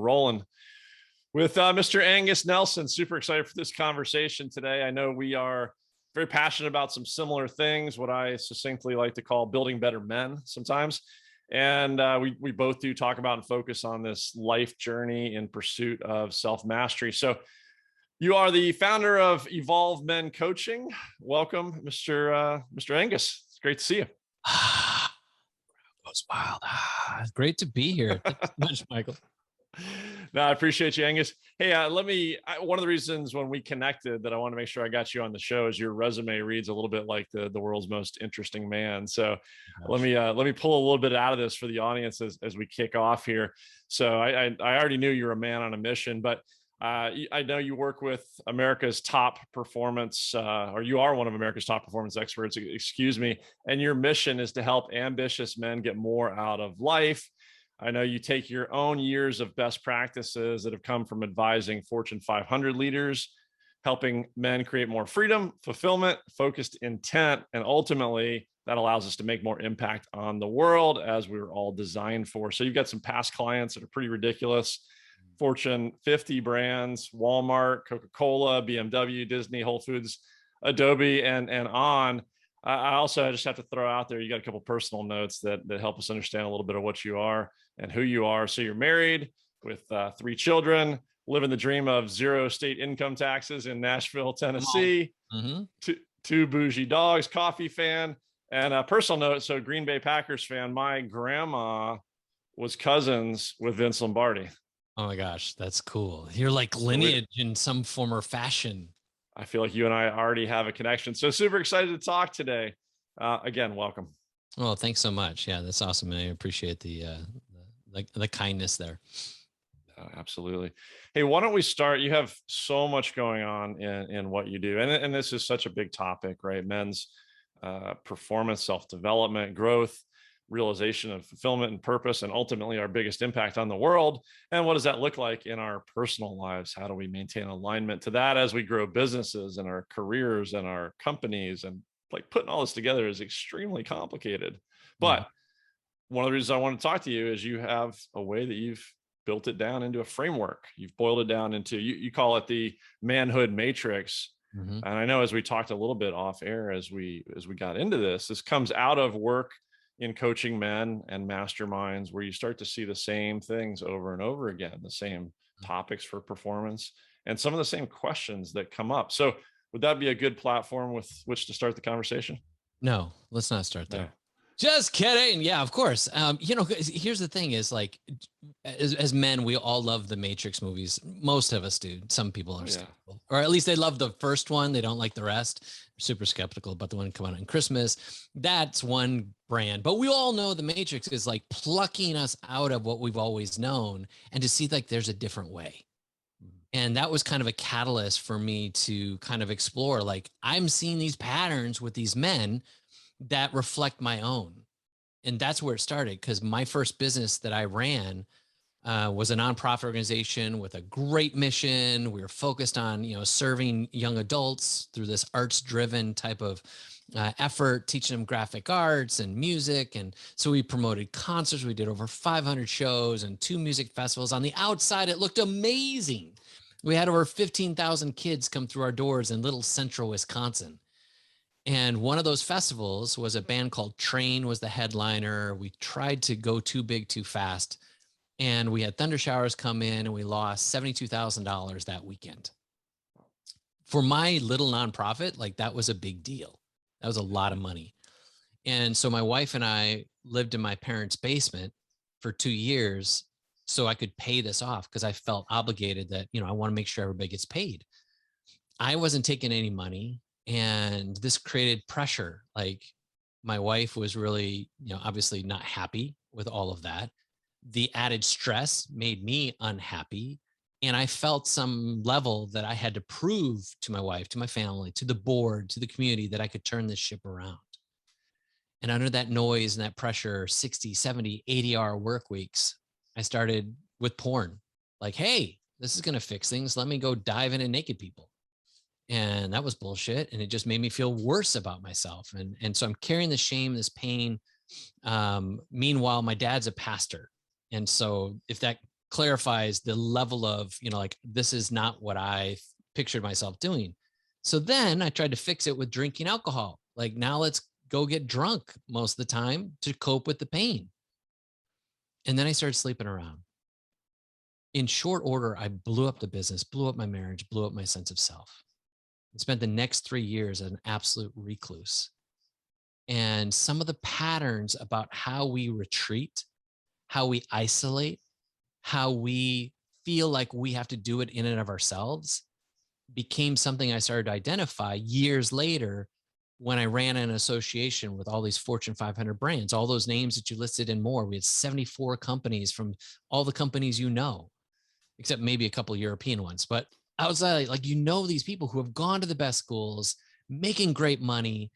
rolling with Mr. Angus Nelson. Super excited for this conversation today. I know we are very passionate about some similar things, what I succinctly like to call building better men sometimes. And we both do talk about and focus on this life journey in pursuit of self-mastery. So you are the founder of Evolve Men Coaching. Welcome, Mr. Angus. It's great to see you. Goes wild. It's great to be here. Thanks so much, Michael. No, I appreciate you, Angus. Hey, one of the reasons when we connected that I want to make sure I got you on the show is your resume reads a little bit like the world's most interesting man. So let me pull a little bit out of this for the audience as we kick off here. So I already knew you were a man on a mission, but I know you work with America's top performance, or you are one of America's top performance experts, excuse me. And your mission is to help ambitious men get more out of life. I know you take your own years of best practices that have come from advising Fortune 500 leaders, helping men create more freedom, fulfillment, focused intent, and ultimately that allows us to make more impact on the world as we were all designed for. So you've got some past clients that are pretty ridiculous. Fortune 50 brands, Walmart, Coca-Cola, BMW, Disney, Whole Foods, Adobe, and on. I just have to throw out there, you got a couple personal notes that help us understand a little bit of what you are and who you are. So you're married with 3 children, living the dream of 0 state income taxes in Nashville, Tennessee, two bougie dogs, coffee fan, and a personal note. So Green Bay Packers fan, my grandma was cousins with Vince Lombardi. Oh my gosh, that's cool. You're like lineage in some form or fashion. I feel like you and I already have a connection. So super excited to talk today. Again, welcome. Well, thanks so much. Yeah, that's awesome. I appreciate the kindness there. Oh, absolutely. Hey, why don't we start? You have so much going on in what you do. And this is such a big topic, right? Men's performance, self-development, growth, realization of fulfillment and purpose, and ultimately our biggest impact on the world. And what does that look like in our personal lives? How do we maintain alignment to that as we grow businesses and our careers and our companies? And like putting all this together is extremely complicated. But one of the reasons I want to talk to you is you have a way that you've built it down into a framework. You've boiled it down into, you call it the Manhood Matrix. And I know as we talked a little bit off air, as we got into this comes out of work in coaching men and masterminds where you start to see the same things over and over again, the same topics for performance and some of the same questions that come up. So would that be a good platform with which to start the conversation? No, let's not start there. No. Just kidding. Yeah, of course. Here's the thing is like, as men, we all love the Matrix movies. Most of us do. Some people are skeptical, or at least they love the first one. They don't like the rest. Super skeptical about the one coming out on Christmas. That's one brand, but we all know the Matrix is like plucking us out of what we've always known and to see like there's a different way. And that was kind of a catalyst for me to kind of explore, like I'm seeing these patterns with these men that reflect my own. And that's where it started, because my first business that I ran was a nonprofit organization with a great mission. We were focused on, serving young adults through this arts-driven type of effort, teaching them graphic arts and music. And so we promoted concerts. We did over 500 shows and 2 music festivals. On the outside, it looked amazing. We had over 15,000 kids come through our doors in little central Wisconsin. And one of those festivals was a band called Train was the headliner. We tried to go too big, too fast. And we had thunder showers come in and we lost $72,000 that weekend. For my little nonprofit, like that was a big deal. That was a lot of money. And so my wife and I lived in my parents' basement for 2 years so I could pay this off, because I felt obligated that, I want to make sure everybody gets paid. I wasn't taking any money. And this created pressure. Like my wife was really, obviously not happy with all of that. The added stress made me unhappy. And I felt some level that I had to prove to my wife, to my family, to the board, to the community that I could turn this ship around. And under that noise and that pressure, 60, 70, 80-hour work weeks, I started with porn. Like, hey, this is going to fix things. Let me go dive into naked people. And that was bullshit. And it just made me feel worse about myself. And so I'm carrying the shame, this pain. Meanwhile, my dad's a pastor. And so if that clarifies the level of, like, this is not what I pictured myself doing. So then I tried to fix it with drinking alcohol. Like, now let's go get drunk most of the time to cope with the pain. And then I started sleeping around. In short order, I blew up the business, blew up my marriage, blew up my sense of self. I spent the next 3 years as an absolute recluse. And some of the patterns about how we retreat, how we isolate, how we feel like we have to do it in and of ourselves became something I started to identify years later when I ran an association with all these Fortune 500 brands, all those names that you listed and more. We had 74 companies from all the companies, except maybe a couple of European ones. But outside, like, these people who have gone to the best schools, making great money,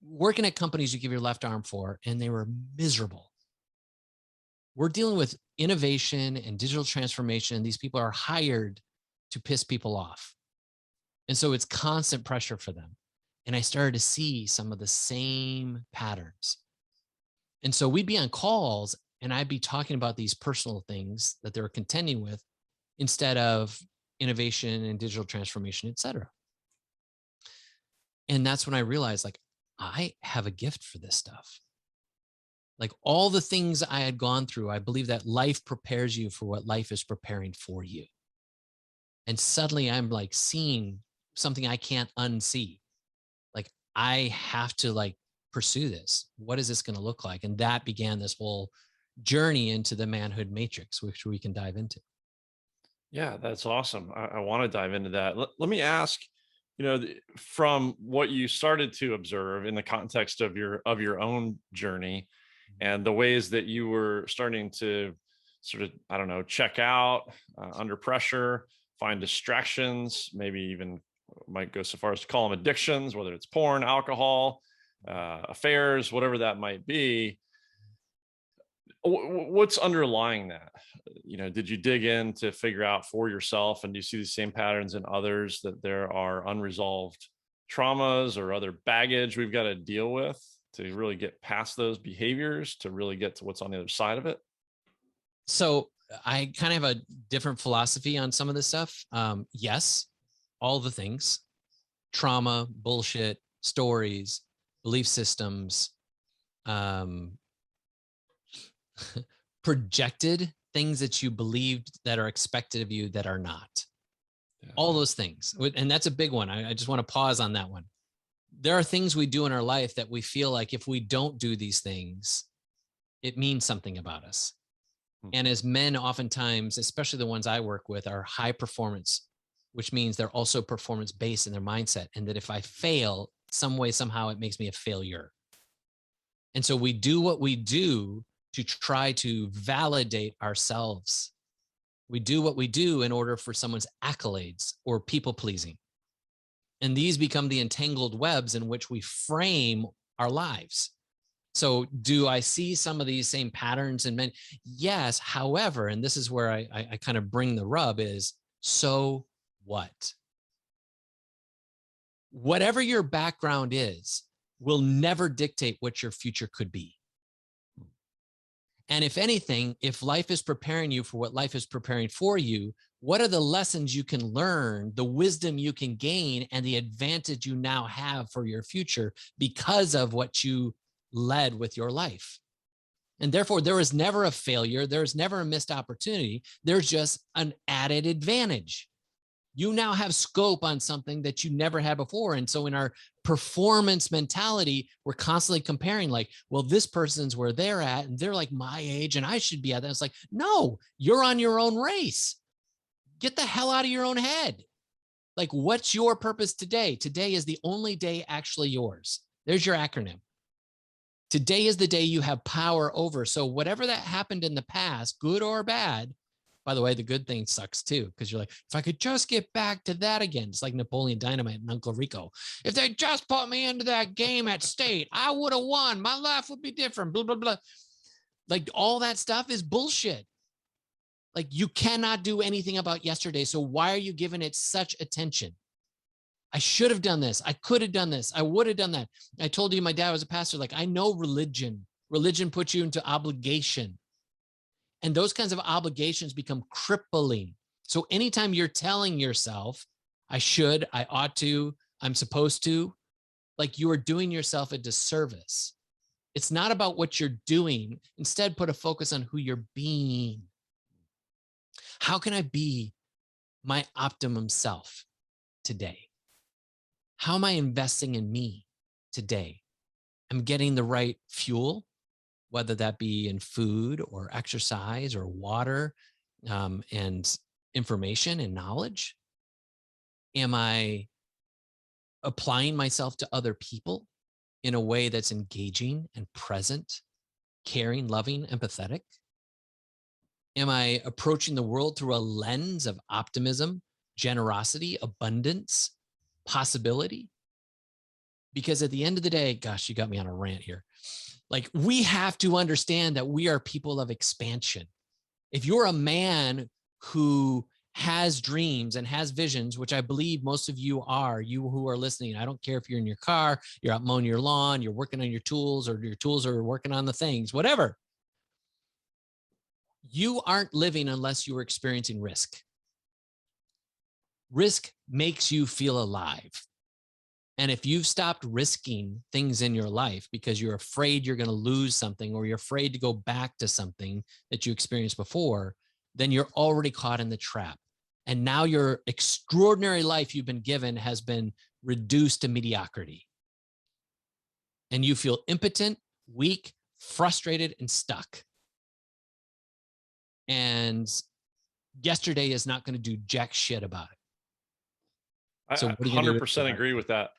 working at companies you give your left arm for, and they were miserable. We're dealing with innovation and digital transformation. These people are hired to piss people off. And so it's constant pressure for them. And I started to see some of the same patterns. And so we'd be on calls and I'd be talking about these personal things that they were contending with instead of innovation and digital transformation, et cetera. And that's when I realized, like, I have a gift for this stuff. Like, all the things I had gone through, I believe that life prepares you for what life is preparing for you. And suddenly I'm like seeing something I can't unsee. Like, I have to, like, pursue this. What is this going to look like? And that began this whole journey into the Manhood Matrix, which we can dive into. Yeah, that's awesome. I want to dive into that. Let me ask, from what you started to observe in the context of your own journey and the ways that you were starting to sort of, I don't know, check out under pressure, find distractions, maybe even might go so far as to call them addictions, whether it's porn, alcohol, affairs, whatever that might be. What's underlying that? Did you dig in to figure out for yourself, and do you see the same patterns in others, that there are unresolved traumas or other baggage we've got to deal with to really get past those behaviors, to really get to what's on the other side of it? So I kind of have a different philosophy on some of this stuff. Yes, all the things: trauma, bullshit, stories, belief systems, projected things that you believed that are expected of you that are not. Yeah. All those things. And that's a big one. I just want to pause on that one. There are things we do in our life that we feel like if we don't do these things, it means something about us. And as men, oftentimes, especially the ones I work with, are high performance, which means they're also performance based in their mindset. And that if I fail some way, somehow, it makes me a failure. And so we do what we do to try to validate ourselves. We do what we do in order for someone's accolades or people pleasing. And these become the entangled webs in which we frame our lives. So do I see some of these same patterns in men? Yes. However, and this is where I kind of bring the rub is, so what? Whatever your background is will never dictate what your future could be. And if anything, if life is preparing you for what life is preparing for you, what are the lessons you can learn, the wisdom you can gain, and the advantage you now have for your future because of what you led with your life? And therefore, there is never a failure. There is never a missed opportunity. There's just an added advantage. You now have scope on something that you never had before. And so in our performance mentality, we're constantly comparing, like, well, this person's where they're at and they're like my age and I should be at that. It's like, no, you're on your own race. Get the hell out of your own head. Like, what's your purpose today? Today is the only day actually yours. There's your acronym. Today is the day you have power over. So whatever that happened in the past, good or bad, by the way, the good thing sucks too, because you're like, if I could just get back to that again. It's like Napoleon Dynamite and Uncle Rico. If they just put me into that game at state, I would have won. My life would be different, blah, blah, blah. Like, all that stuff is bullshit. Like, you cannot do anything about yesterday. So why are you giving it such attention? I should have done this. I could have done this. I would have done that. I told you my dad was a pastor. Like, I know religion puts you into obligation. And those kinds of obligations become crippling. So anytime you're telling yourself, I should, I ought to, I'm supposed to, like you are doing yourself a disservice. It's not about what you're doing. Instead, put a focus on who you're being. How can I be my optimum self today? How am I investing in me today? I'm getting the right fuel, whether that be in food or exercise or water, and information and knowledge. Am I applying myself to other people in a way that's engaging and present, caring, loving, empathetic? Am I approaching the world through a lens of optimism, generosity, abundance, possibility? Because at the end of the day, gosh, you got me on a rant here. Like, we have to understand that we are people of expansion. If you're a man who has dreams and has visions, which I believe most of you are, you who are listening, I don't care if you're in your car, you're out mowing your lawn, you're working on your tools, or your tools are working on the things, whatever. You aren't living unless you are experiencing risk. Risk makes you feel alive. And if you've stopped risking things in your life because you're afraid you're going to lose something, or you're afraid to go back to something that you experienced before, then you're already caught in the trap. And now your extraordinary life you've been given has been reduced to mediocrity. And you feel impotent, weak, frustrated, and stuck. And yesterday is not going to do jack shit about it. So I 100% agree with that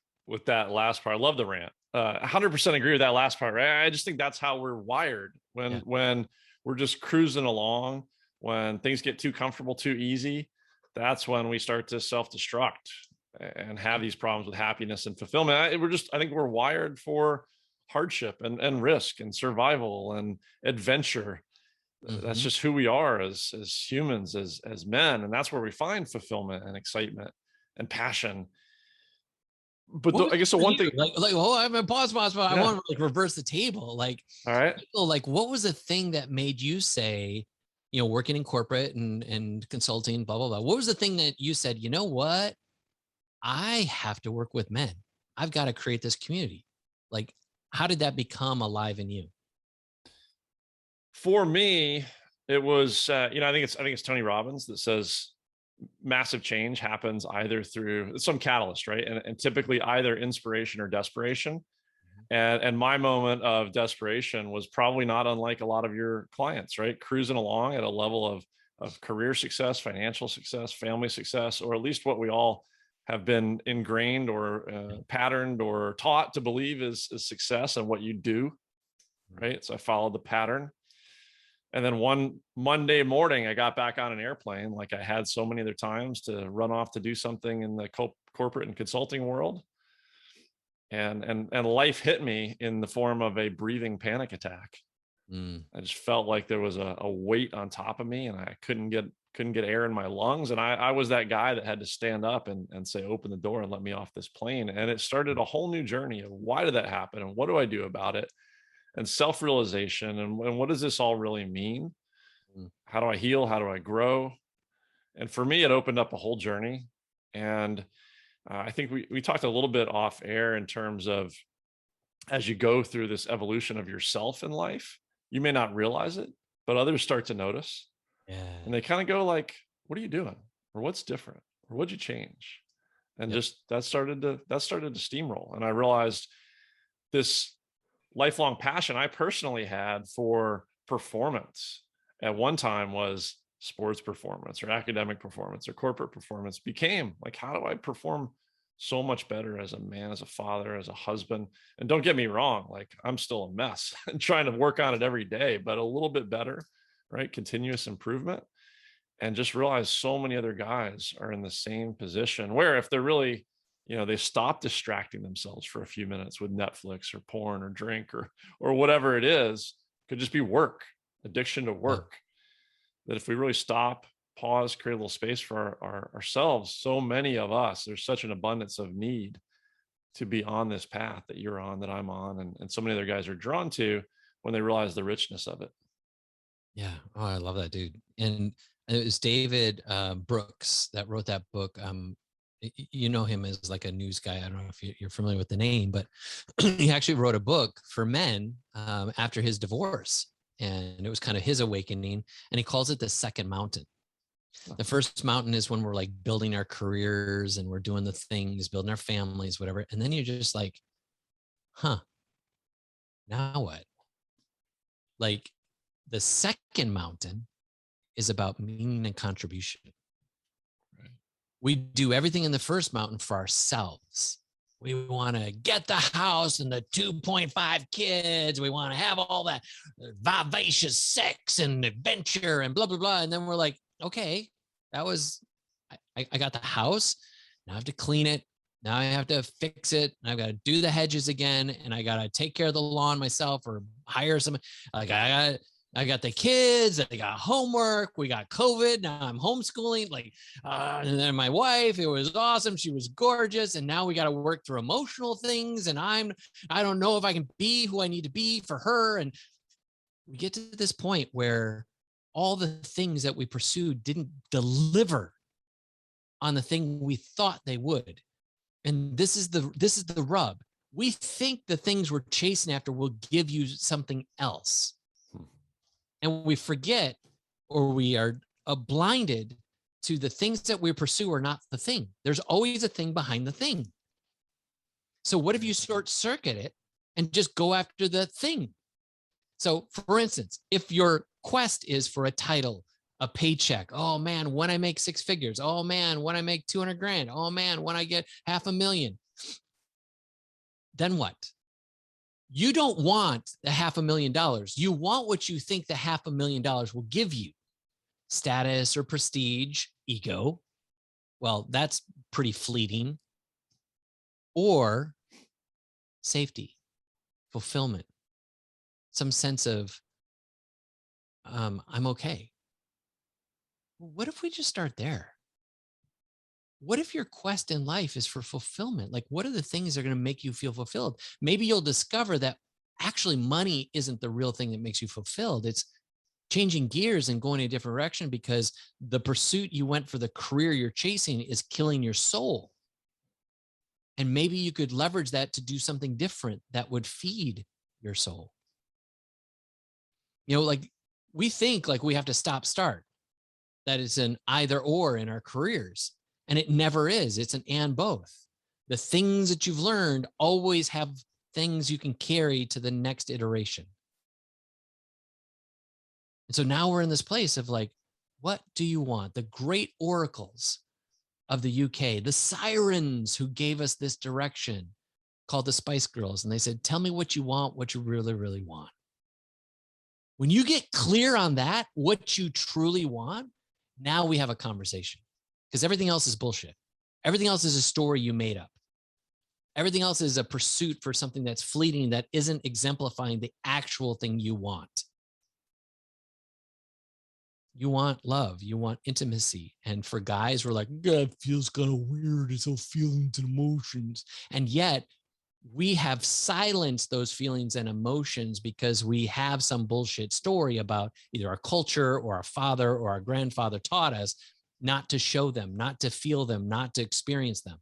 last part. I love the rant. 100% agree with that last part, right? I just think that's how we're wired when we're just cruising along, when things get too comfortable, too easy. That's when we start to self-destruct and have these problems with happiness and fulfillment. I think we're wired for hardship and risk and survival and adventure. That's just who we are as humans, as men. And that's where we find fulfillment and excitement and passion. But I guess the one thing, oh, I'm a pause. I want to like reverse the table. Like, all right, like, what was the thing that made you say, working in corporate and consulting, blah, blah, blah. What was the thing that you said, you know what? I have to work with men. I've got to create this community. Like, how did that become alive in you? For me, it was, I think it's Tony Robbins that says massive change happens either through some catalyst, right? And typically either inspiration or desperation. And my moment of desperation was probably not unlike a lot of your clients, right? Cruising along at a level of career success, financial success, family success, or at least what we all have been ingrained or patterned or taught to believe is success and what you do, right? So I followed the pattern. And then one Monday morning, I got back on an airplane like I had so many other times to run off to do something in the corporate and consulting world. And life hit me in the form of a breathing panic attack. I just felt like there was a weight on top of me, and I couldn't get air in my lungs. And I was that guy that had to stand up and say, open the door and let me off this plane. And it started a whole new journey of why did that happen? And what do I do about it? And self-realization. And what does this all really mean? How do I heal? How do I grow? And for me, it opened up a whole journey. And I think we talked a little bit off air in terms of, as you go through this evolution of yourself in life, you may not realize it, but others start to notice. Yeah. And they kind of go like, what are you doing? Or what's different? Or what'd you change? And just that started to steamroll. And I realized this lifelong passion I personally had for performance at one time was sports performance or academic performance or corporate performance became like, how do I perform so much better as a man, as a father, as a husband? And don't get me wrong, like I'm still a mess and trying to work on it every day, but a little bit better, right? Continuous improvement. And just realize so many other guys are in the same position where if they're really, they stop distracting themselves for a few minutes with Netflix or porn or drink or whatever it is, could just be work, addiction to work. That if we really stop, pause, create a little space for ourselves, so many of us, there's such an abundance of need to be on this path that you're on, that I'm on, and so many other guys are drawn to when they realize the richness of it. Yeah. Oh, I love that dude. And it was David Brooks that wrote that book. You know him as like a news guy. I don't know if you're familiar with the name, but he actually wrote a book for men after his divorce. And it was kind of his awakening. And he calls it the second mountain. The first mountain is when we're like building our careers and we're doing the things, building our families, whatever. And then you're just like, huh, now what? Like the second mountain is about meaning and contribution. Right. We do everything in the first mountain for ourselves. We want to get the house and the 2.5 kids. We want to have all that vivacious sex and adventure and blah, blah, blah. And then we're like, okay, that was, I got the house. Now I have to clean it. Now I have to fix it. And I've got to do the hedges again. And I got to take care of the lawn myself or hire someone. Like I got the kids, I got homework, we got COVID, now I'm homeschooling, like, and then my wife, it was awesome. She was gorgeous. And now we got to work through emotional things. And I don't know if I can be who I need to be for her. And we get to this point where all the things that we pursued didn't deliver on the thing we thought they would. And this is the rub. We think the things we're chasing after will give you something else. And we forget, or we are blinded to the things that we pursue are not the thing. There's always a thing behind the thing. So what if you short circuit it and just go after the thing? So for instance, if your quest is for a title, a paycheck, oh man, when I make 6 figures, oh man, when I make 200 grand, oh man, when I get $500,000, then what? You don't want the $500,000. You want what you think the $500,000 will give you: status or prestige, ego. Well, that's pretty fleeting. Or safety, fulfillment, some sense of I'm okay. What if we just start there? What if your quest in life is for fulfillment? Like, what are the things that are going to make you feel fulfilled? Maybe you'll discover that actually money isn't the real thing that makes you fulfilled. It's changing gears and going in a different direction because the pursuit you went for, the career you're chasing, is killing your soul. And maybe you could leverage that to do something different that would feed your soul. You know, like we think like we have to stop, start, that it's an either or in our careers. And it never is. It's an and both. The things that you've learned always have things you can carry to the next iteration. And so now we're in this place of like, what do you want? The great oracles of the UK, the sirens who gave us this direction, called the Spice Girls. And they said, tell me what you want, what you really, really want. When you get clear on that, what you truly want, now we have a conversation. Because everything else is bullshit. Everything else is a story you made up. Everything else is a pursuit for something that's fleeting, that isn't exemplifying the actual thing you want. You want love. You want intimacy. And for guys, we're like, God, feels kind of weird. It's all feelings and emotions. And yet we have silenced those feelings and emotions because we have some bullshit story about either our culture or our father or our grandfather taught us not to show them, not to feel them, not to experience them.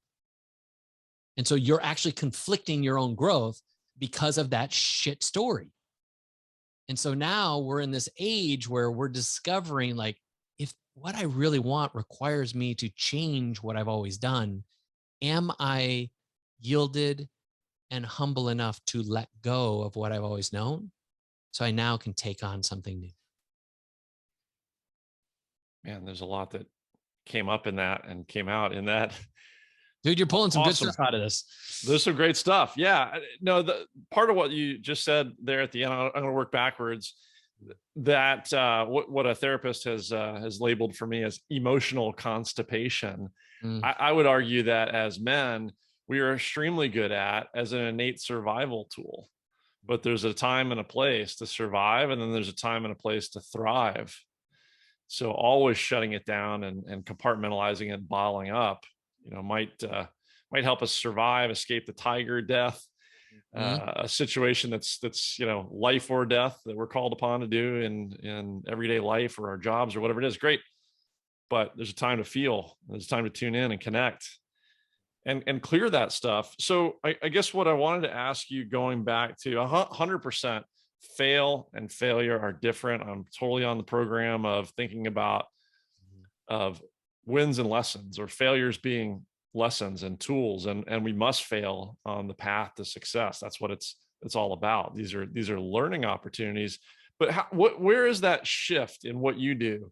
And so you're actually conflicting your own growth because of that shit story. And so now we're in this age where we're discovering, like, if what I really want requires me to change what I've always done, am I yielded and humble enough to let go of what I've always known so I now can take on something new? Man, there's a lot that came up in that and came out in that. Dude, you're pulling some Awesome. good stuff out of this. There's some great stuff. Yeah. No, the part of what you just said there at the end, I'm going to work backwards. That what a therapist has labeled for me as emotional constipation. I would argue that as men, we are extremely good at as an innate survival tool. But there's a time and a place to survive, and then there's a time and a place to thrive. So always shutting it down and compartmentalizing it, bottling up, might help us survive, escape the tiger death. a situation that's, life or death that we're called upon to do in everyday life or our jobs or whatever it is, great. But there's a time to feel, there's a time to tune in and connect and clear that stuff. So I guess what I wanted to ask you, going back to 100%, fail and failure are different. I'm totally on the program of thinking about of wins and lessons, or failures being lessons and tools, and we must fail on the path to success. That's what it's all about. These are learning opportunities. But where is that shift in what you do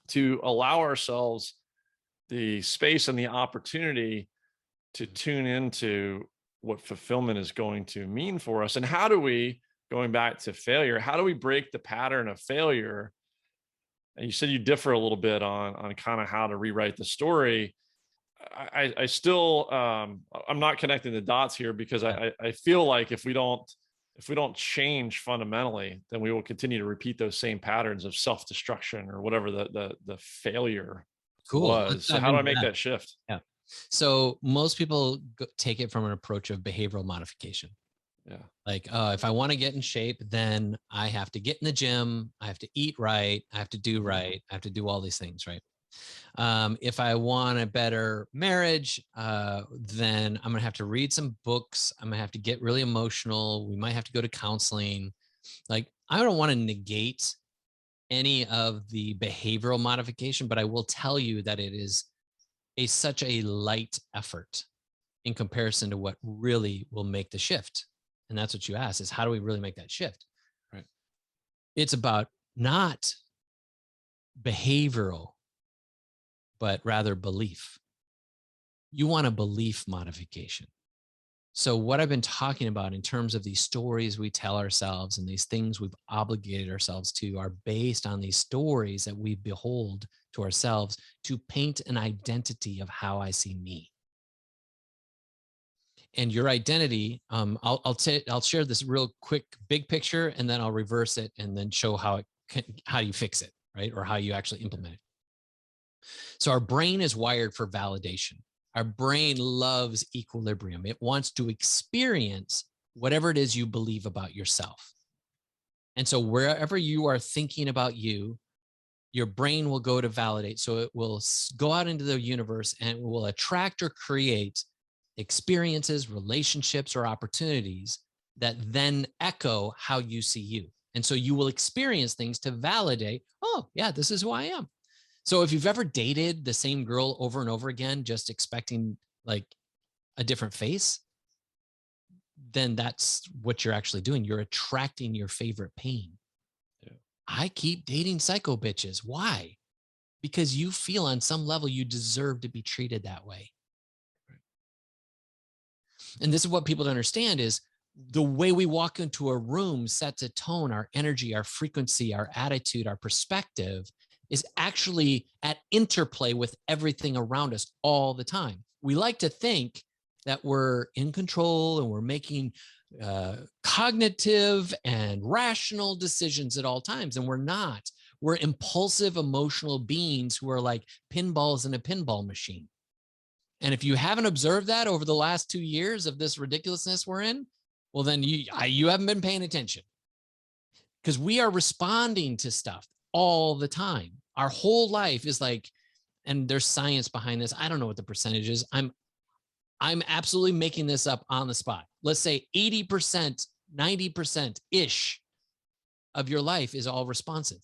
to allow ourselves the space and the opportunity to tune into what fulfillment is going to mean for us? And how do we, going back to failure, how do we break the pattern of failure? And you said you differ a little bit on kind of how to rewrite the story. I still, I'm not connecting the dots here, because I feel like if we don't change fundamentally, then we will continue to repeat those same patterns of self-destruction or whatever the failure was. So how do I make that shift? Yeah. So most people take it from an approach of behavioral modification. Yeah. Like, if I want to get in shape, then I have to get in the gym. I have to eat right. I have to do right. I have to do all these things, right? If I want a better marriage, then I'm going to have to read some books. I'm going to have to get really emotional. We might have to go to counseling. Like, I don't want to negate any of the behavioral modification, but I will tell you that it is such a light effort in comparison to what really will make the shift. And that's what you asked, is how do we really make that shift? Right. It's about not behavioral, but rather belief. You want a belief modification. So what I've been talking about in terms of these stories we tell ourselves and these things we've obligated ourselves to are based on these stories that we behold to ourselves to paint an identity of how I see me. And your identity, I'll share this real quick big picture, and then I'll reverse it and then show how you fix it, right? Or how you actually implement it. So our brain is wired for validation. Our brain loves equilibrium. It wants to experience whatever it is you believe about yourself. And so wherever you are thinking about you, your brain will go to validate. So it will go out into the universe and it will attract or create experiences, relationships, or opportunities that then echo how you see you. And so you will experience things to validate, oh, yeah, this is who I am. So if you've ever dated the same girl over and over again, just expecting like a different face, then that's what you're actually doing. You're attracting your favorite pain. Yeah. I keep dating psycho bitches. Why? Because you feel on some level you deserve to be treated that way. And this is what people don't understand, is the way we walk into a room sets a tone, our energy, our frequency, our attitude, our perspective is actually at interplay with everything around us all the time. We like to think that we're in control and we're making cognitive and rational decisions at all times, and we're not. We're impulsive, emotional beings who are like pinballs in a pinball machine. And if you haven't observed that over the last 2 years of this ridiculousness we're in, well, then you haven't been paying attention, because we are responding to stuff all the time. Our whole life is like, and there's science behind this. I don't know what the percentage is. I'm absolutely making this up on the spot. Let's say 80%, 90%-ish of your life is all responsive.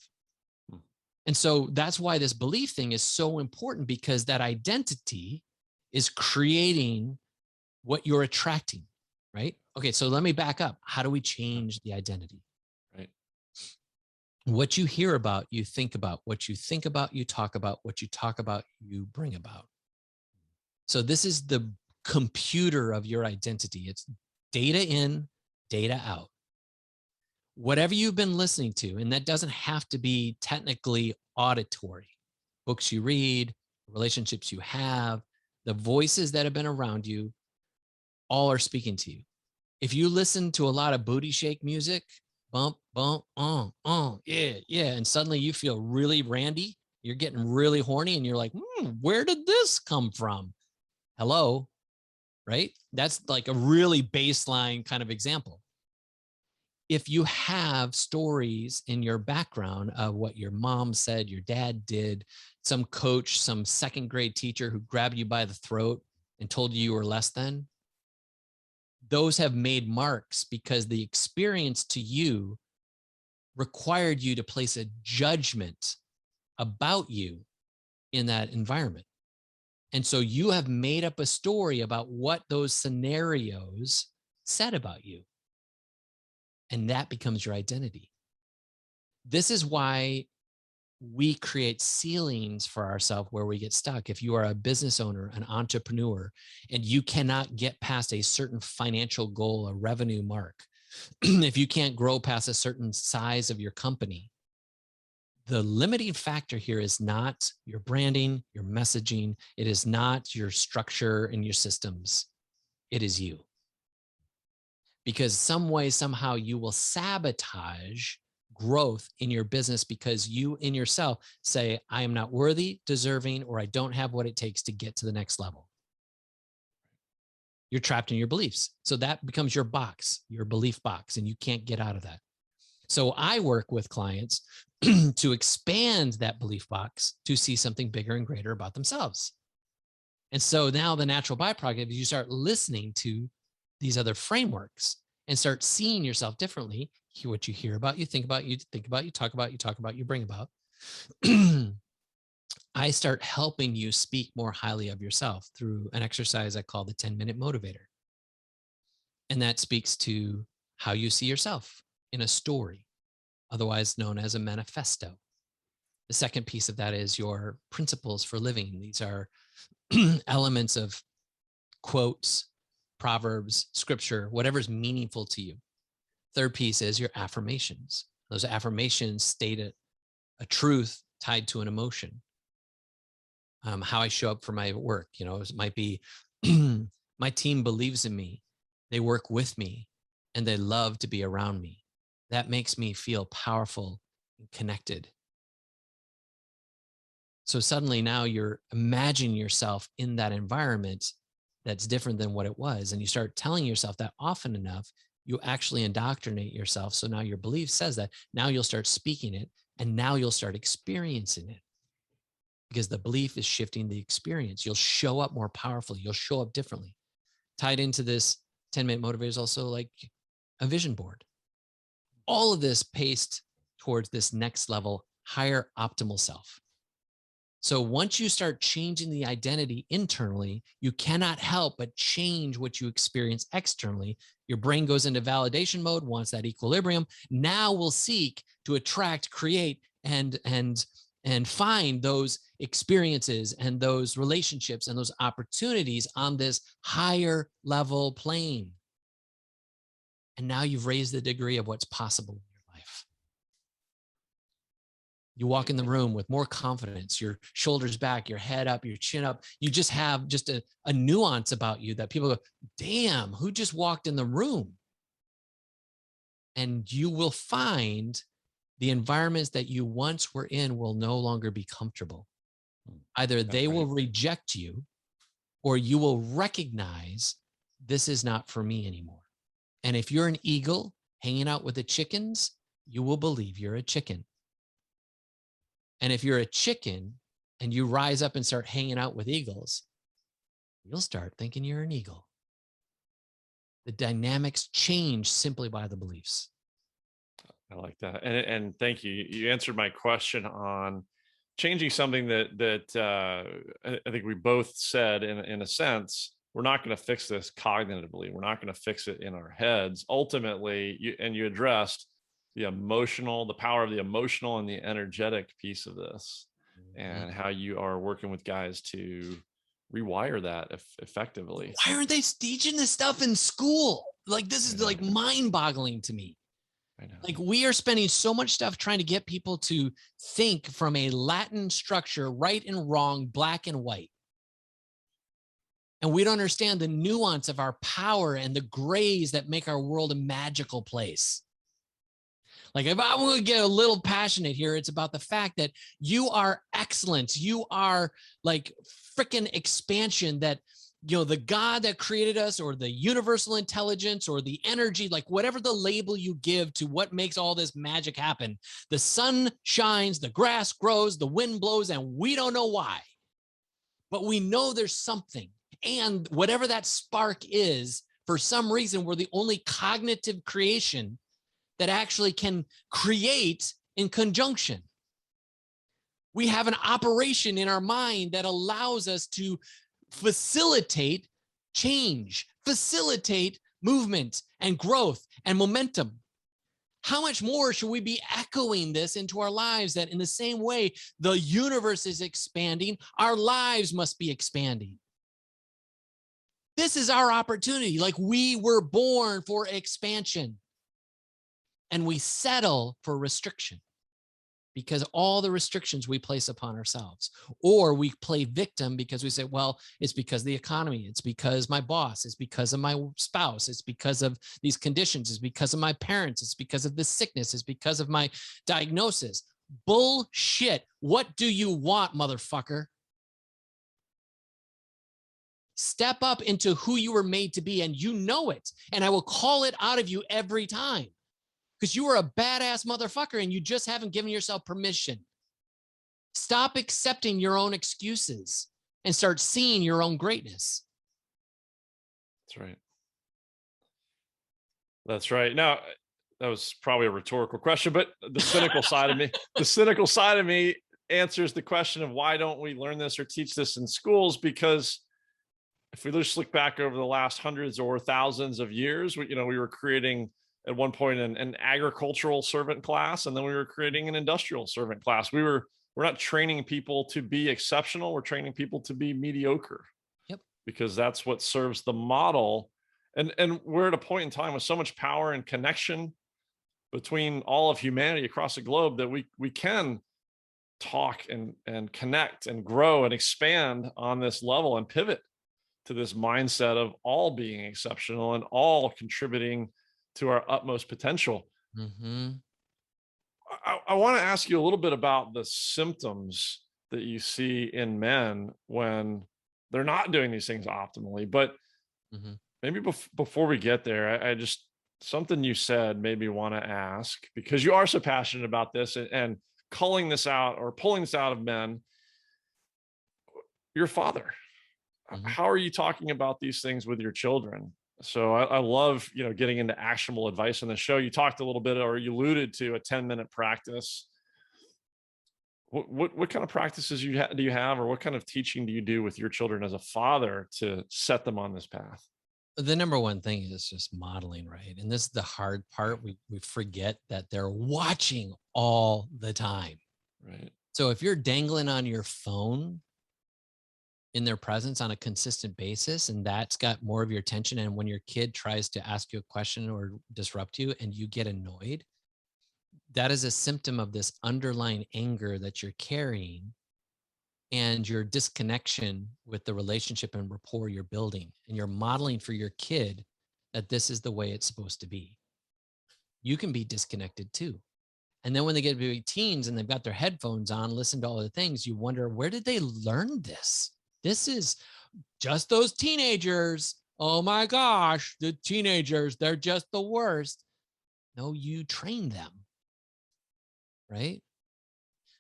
And so that's why this belief thing is so important, because that identity is creating what you're attracting, right? Okay, so let me back up. How do we change the identity? Right. What you hear about, you think about. What you think about, you talk about. What you talk about, you bring about. So this is the computer of your identity. It's data in, data out. Whatever you've been listening to, and that doesn't have to be technically auditory, books you read, relationships you have, the voices that have been around you, all are speaking to you. If you listen to a lot of booty shake music, bump, bump, yeah, yeah, and suddenly you feel really randy, you're getting really horny, and you're like, where did this come from? Hello, right? That's like a really baseline kind of example. If you have stories in your background of what your mom said, your dad did, some coach, some second grade teacher who grabbed you by the throat and told you were less than, those have made marks because the experience to you required you to place a judgment about you in that environment. And so you have made up a story about what those scenarios said about you. And that becomes your identity. This is why we create ceilings for ourselves where we get stuck. If you are a business owner, an entrepreneur, and you cannot get past a certain financial goal, a revenue mark, if you can't grow past a certain size of your company, the limiting factor here is not your branding, your messaging. It is not your structure and your systems. It is you. Because some way, somehow you will sabotage growth in your business because you in yourself say, I am not worthy, deserving, or I don't have what it takes to get to the next level. You're trapped in your beliefs. So that becomes your box, your belief box, and you can't get out of that. So I work with clients to expand that belief box to see something bigger and greater about themselves. And so now the natural byproduct is you start listening to these other frameworks and start seeing yourself differently. Hear what you hear about, you think about, you talk about, you bring about. I start helping you speak more highly of yourself through an exercise I call the 10-minute motivator. And that speaks to how you see yourself in a story, otherwise known as a manifesto. The second piece of that is your principles for living. These are elements of quotes, proverbs, scripture, whatever's meaningful to you. Third piece is your affirmations. Those affirmations state a truth tied to an emotion. How I show up for my work, it might be my team believes in me, they work with me, and they love to be around me. That makes me feel powerful and connected. So suddenly now you're imagining yourself in that environment that's different than what it was. And you start telling yourself that often enough, you actually indoctrinate yourself. So now your belief says that. Now you'll start speaking it, and now you'll start experiencing it. Because the belief is shifting the experience. You'll show up more powerfully. You'll show up differently. Tied into this 10-minute motivator is also like a vision board. All of this paced towards this next level, higher optimal self. So once you start changing the identity internally, you cannot help but change what you experience externally. Your brain goes into validation mode, wants that equilibrium. Now we'll seek to attract, create, and find those experiences and those relationships and those opportunities on this higher level plane. And now you've raised the degree of what's possible in your life. You walk in the room with more confidence, your shoulders back, your head up, your chin up. You just have just a nuance about you that people go, damn, who just walked in the room? And you will find the environments that you once were in will no longer be comfortable. Either they will reject you, or you will recognize this is not for me anymore. And if you're an eagle hanging out with the chickens, you will believe you're a chicken. And if you're a chicken and you rise up and start hanging out with eagles, you'll start thinking you're an eagle. The dynamics change simply by the beliefs. I like that. And thank you. You answered my question on changing something that I think we both said in a sense. We're not going to fix this cognitively. We're not going to fix it in our heads. Ultimately, you addressed the power of the emotional and the energetic piece of this, and how you are working with guys to rewire that effectively. Why aren't they teaching this stuff in school? Like, this is like mind-boggling to me. I know. Like, we are spending so much stuff trying to get people to think from a Latin structure, right and wrong, black and white. And we don't understand the nuance of our power and the grays that make our world a magical place. Like, if I want to get a little passionate here, it's about the fact that you are excellence. You are like freaking expansion, that the God that created us, or the universal intelligence, or the energy, like whatever the label you give to what makes all this magic happen. The sun shines, the grass grows, the wind blows, and we don't know why. But we know there's something. And whatever that spark is, for some reason, we're the only cognitive creation that actually can create in conjunction. We have an operation in our mind that allows us to facilitate change, facilitate movement and growth and momentum. How much more should we be echoing this into our lives, that in the same way the universe is expanding, our lives must be expanding? This is our opportunity. Like, we were born for expansion, and we settle for restriction because all the restrictions we place upon ourselves, or we play victim because we say, well, it's because of the economy, it's because my boss, it's because of my spouse, it's because of these conditions, it's because of my parents, it's because of this sickness, it's because of my diagnosis. Bullshit. What do you want, motherfucker? Step up into who you were made to be, and you know it. And I will call it out of you every time, because you are a badass motherfucker and you just haven't given yourself permission. Stop accepting your own excuses and start seeing your own greatness. That's right. That's right. Now, that was probably a rhetorical question, but the cynical side of me answers the question of why don't we learn this or teach this in schools? Because if we just look back over the last hundreds or thousands of years, we were creating at one point an agricultural servant class, and then we were creating an industrial servant class. We're not training people to be exceptional. We're training people to be mediocre. Yep. Because that's what serves the model. And we're at a point in time with so much power and connection between all of humanity across the globe that we can talk and connect and grow and expand on this level and pivot to this mindset of all being exceptional and all contributing to our utmost potential. Mm-hmm. I want to ask you a little bit about the symptoms that you see in men when they're not doing these things optimally. But maybe before we get there, I just, something you said made me want to ask, because you are so passionate about this and calling this out or pulling this out of men. You're a father. How are you talking about these things with your children? So I love, getting into actionable advice on the show. You talked a little bit, or you alluded to a 10-minute practice. What kind of practices do you have, or what kind of teaching do you do with your children as a father to set them on this path? The number one thing is just modeling, right? And this is the hard part. We forget that they're watching all the time. Right. So if you're dangling on your phone in their presence on a consistent basis, and that's got more of your attention, and when your kid tries to ask you a question or disrupt you and you get annoyed, that is a symptom of this underlying anger that you're carrying and your disconnection with the relationship and rapport you're building. And you're modeling for your kid that this is the way it's supposed to be. You can be disconnected too. And then when they get to be teens and they've got their headphones on, listen to all the things, you wonder, where did they learn this? This is just those teenagers. Oh my gosh, the teenagers, they're just the worst. No, you train them, right?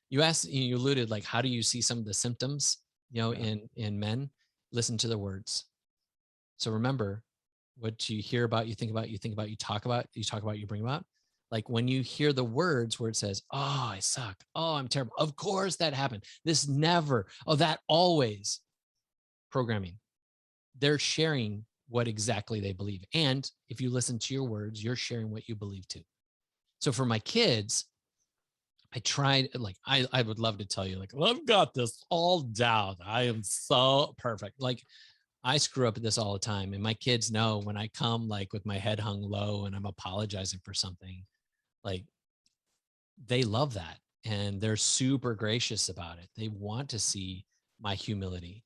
You asked, you alluded, like, how do you see some of the symptoms, in men? Listen to the words. So remember, what you hear about, you think about, you talk about, you bring about. Like when you hear the words where it says, oh, I suck. Oh, I'm terrible. Of course that happened. This never. Oh, that always. Programming. They're sharing what exactly they believe. And if you listen to your words, you're sharing what you believe too. So for my kids, I tried, like, I would love to tell you, like, well, I've got this all down. I am so perfect. Like, I screw up at this all the time. And my kids know when I come, like, with my head hung low and I'm apologizing for something, like, they love that. And they're super gracious about it. They want to see my humility.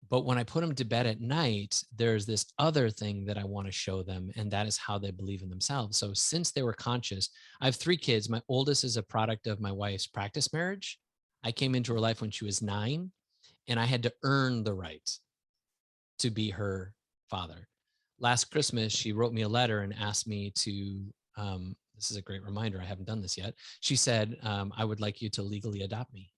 But when I put them to bed at night, there's this other thing that I want to show them, and that is how they believe in themselves. So since they were conscious, I have 3 kids. My oldest is a product of my wife's practice marriage. I came into her life when she was 9, and I had to earn the right. to be her father. Last Christmas, she wrote me a letter and asked me to, this is a great reminder, I haven't done this yet. She said, I would like you to legally adopt me.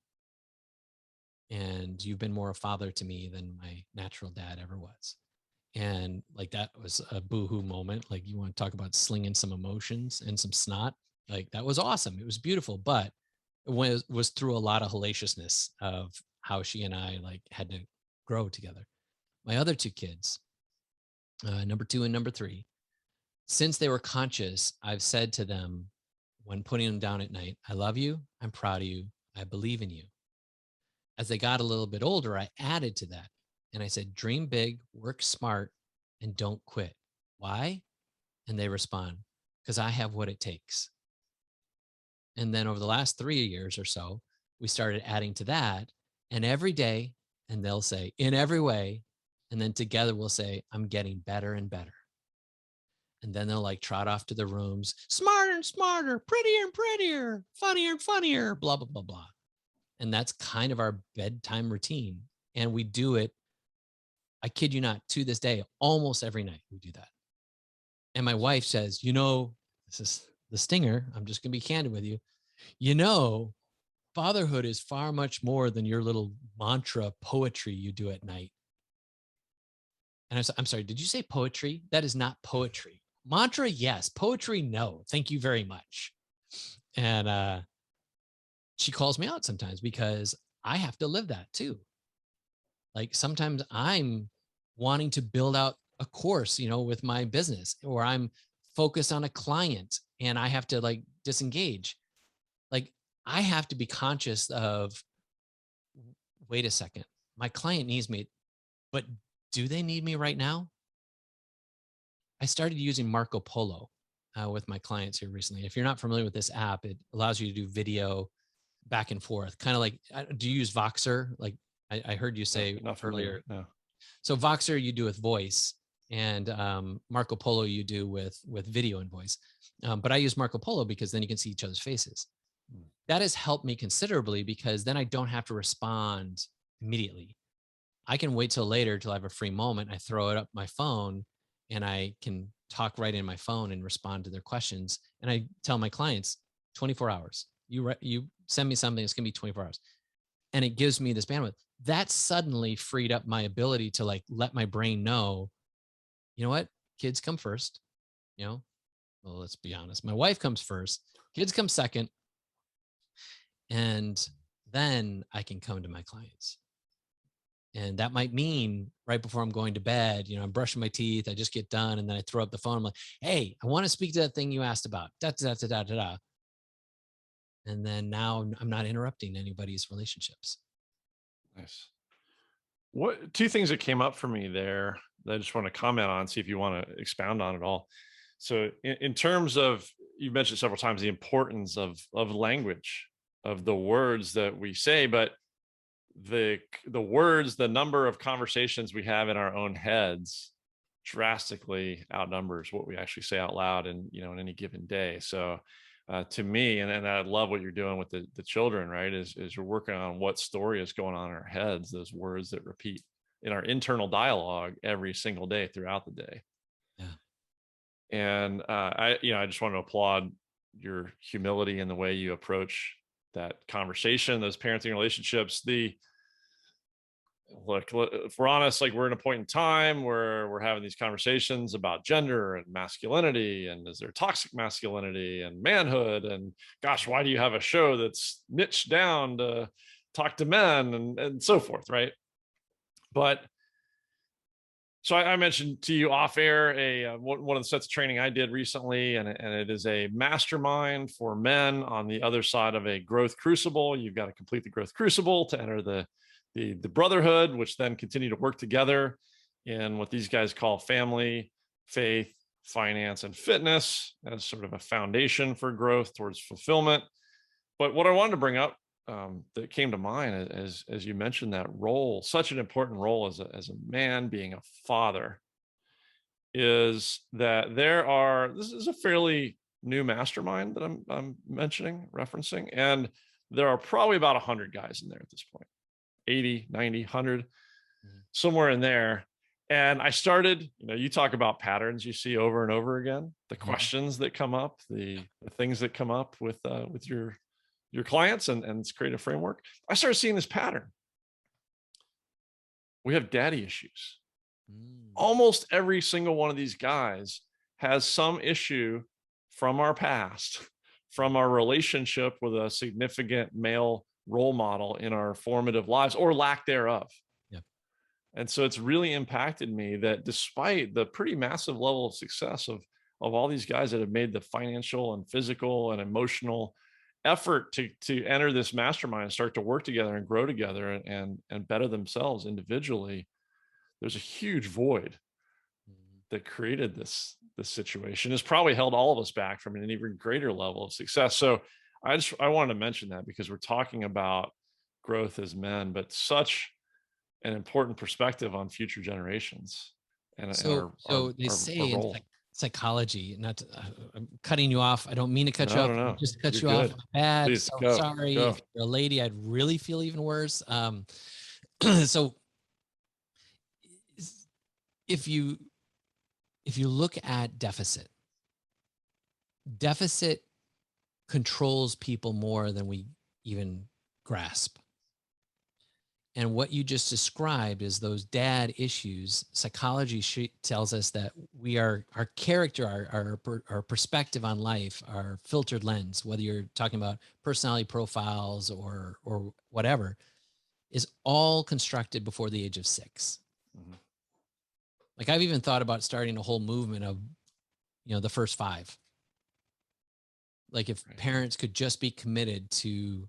And you've been more a father to me than my natural dad ever was. And like, that was a boohoo moment. Like, you want to talk about slinging some emotions and some snot. Like, that was awesome. It was beautiful, but it was through a lot of hellaciousness of how she and I like had to grow together. My other two kids, number 2 and number 3, since they were conscious, I've said to them when putting them down at night, I love you. I'm proud of you. I believe in you. As they got a little bit older, I added to that. And I said, dream big, work smart, and don't quit. Why? And they respond, because I have what it takes. And then over the last 3 years or so, we started adding to that. And every day, and they'll say, in every way. And then together we'll say, I'm getting better and better. And then they'll like trot off to their rooms, smarter and smarter, prettier and prettier, funnier and funnier, blah, blah, blah, blah. And that's kind of our bedtime routine. And we do it, I kid you not, to this day, almost every night we do that. And my wife says, this is the stinger. I'm just going to be candid with you. Fatherhood is far much more than your little mantra poetry you do at night. And I said, I'm sorry, did you say poetry? That is not poetry. Mantra, yes. Poetry, no. Thank you very much. And she calls me out sometimes because I have to live that too. Like sometimes I'm wanting to build out a course, with my business, or I'm focused on a client and I have to like disengage. Like I have to be conscious of, wait a second, my client needs me, but do they need me right now? I started using Marco Polo with my clients here recently. If you're not familiar with this app, it allows you to do video back and forth, kind of like, do you use Voxer? Like I heard you say earlier. No. So Voxer you do with voice, and Marco Polo you do with video and voice. But I use Marco Polo because then you can see each other's faces. That has helped me considerably because then I don't have to respond immediately. I can wait till later till I have a free moment. I throw it up my phone and I can talk right in my phone and respond to their questions. And I tell my clients 24 hours. You send me something, it's going to be 24 hours. And it gives me this bandwidth. That suddenly freed up my ability to like let my brain know, you know what? Kids come first. Well, let's be honest. My wife comes first. Kids come second. And then I can come to my clients. And that might mean right before I'm going to bed, I'm brushing my teeth, I just get done, and then I throw up the phone. I'm like, hey, I want to speak to that thing you asked about. Da, da, da, da, da, da. And then now I'm not interrupting anybody's relationships. Nice. What 2 things that came up for me there that I just want to comment on, see if you want to expound on it all. So in terms of, you mentioned several times the importance of language, of the words that we say, but the words, the number of conversations we have in our own heads drastically outnumbers what we actually say out loud in any given day. So to me, and I love what you're doing with the children, right, is you're working on what story is going on in our heads, those words that repeat in our internal dialogue every single day throughout the day. Yeah. And I just want to applaud your humility in the way you approach that conversation, those parenting relationships. Look, if we're honest, like we're in a point in time where we're having these conversations about gender and masculinity, and is there toxic masculinity and manhood, and gosh, why do you have a show that's niched down to talk to men and so forth, right? But so I mentioned to you off air one of the sets of training I did recently, and it is a mastermind for men on the other side of a growth crucible. You've got to complete the growth crucible to enter the brotherhood, which then continue to work together in what these guys call family, faith, finance, and fitness as sort of a foundation for growth towards fulfillment. But what I wanted to bring up that came to mind as you mentioned, that role, such an important role as a man being a father, is that this is a fairly new mastermind that I'm referencing, and there are probably about 100 guys in there at this point. 80, 90, 100, somewhere in there. And I started, you talk about patterns you see over and over again, the questions that come up, the things that come up with your clients, and it's create a framework. I started seeing this pattern. We have daddy issues. Almost every single one of these guys has some issue from our past, from our relationship with a significant male role model in our formative lives, or lack thereof. Yep. And so it's really impacted me that despite the pretty massive level of success of all these guys that have made the financial and physical and emotional effort to enter this mastermind and start to work together and grow together and better themselves individually, there's a huge void that created this situation, has probably held all of us back from an even greater level of success. So I wanted to mention that because we're talking about growth as men, but such an important perspective on future generations. And so they say role. in psychology, not to, I'm cutting you off. I don't mean to cut you off. No. Just cut You're you good. off. Bad. Please, So go. sorry. Go. If you're a lady, I'd really feel even worse. So if you look at deficit controls people more than we even grasp. And what you just described is those dad issues. Psychology tells us that our character, our perspective on life, our filtered lens, whether you're talking about personality profiles or whatever, is all constructed before the age of 6. Mm-hmm. Like I've even thought about starting a whole movement of, the first 5. Like if parents could just be committed to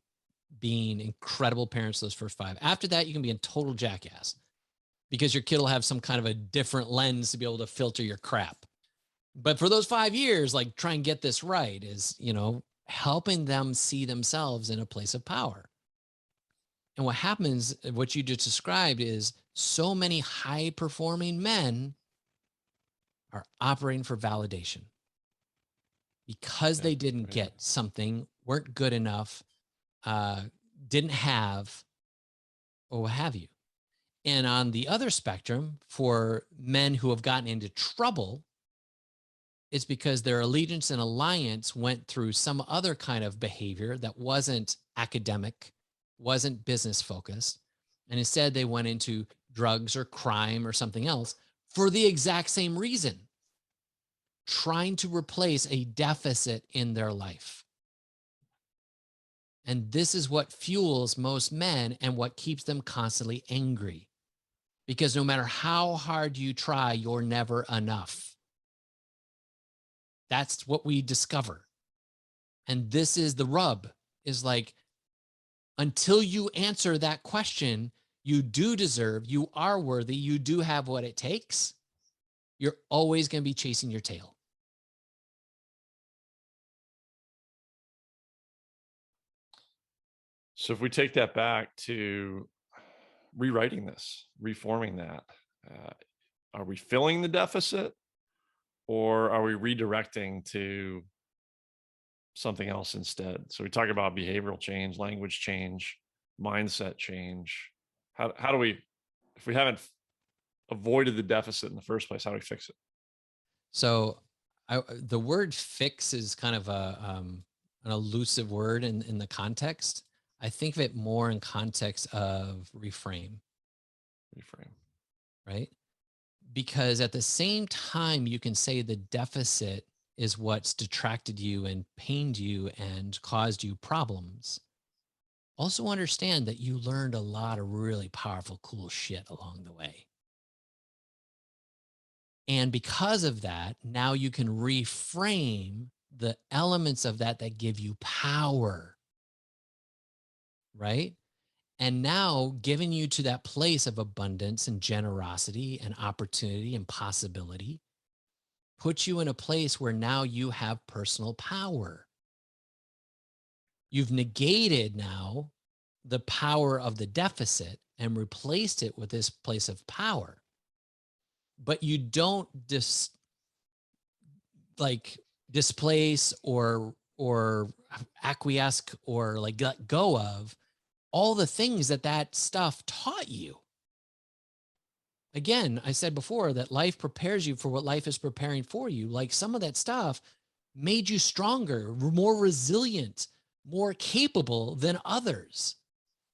being incredible parents those first 5. After that, you can be a total jackass because your kid will have some kind of a different lens to be able to filter your crap. But for those 5 years, like try and get this right is, helping them see themselves in a place of power. And what happens, what you just described, is so many high performing men are operating for validation because they didn't get something, weren't good enough, didn't have, or what have you. And on the other spectrum, for men who have gotten into trouble, it's because their allegiance and alliance went through some other kind of behavior that wasn't academic, wasn't business focused. And instead they went into drugs or crime or something else for the exact same reason, trying to replace a deficit in their life. And this is what fuels most men and what keeps them constantly angry. Because no matter how hard you try, you're never enough. That's what we discover. And this is the rub, is like, until you answer that question, you do deserve, you are worthy, you do have what it takes, you're always going to be chasing your tail. So if we take that back to rewriting this, reforming that, are we filling the deficit or are we redirecting to something else instead? So we talk about behavioral change, language change, mindset change. How do we, if we haven't avoided the deficit in the first place, how do we fix it? So the word fix is kind of an elusive word in the context. I think of it more in context of reframe. Right? Because at the same time, you can say the deficit is what's detracted you and pained you and caused you problems. Also understand that you learned a lot of really powerful, cool shit along the way. And because of that, now you can reframe the elements of that give you power. Right? And now giving you to that place of abundance and generosity and opportunity and possibility puts you in a place where now you have personal power. You've negated now the power of the deficit and replaced it with this place of power. But you don't displace or acquiesce or like let go of all the things that stuff taught you. again, I said before that life prepares you for what life is preparing for you. Like some of that stuff made you stronger, more resilient, more capable than others.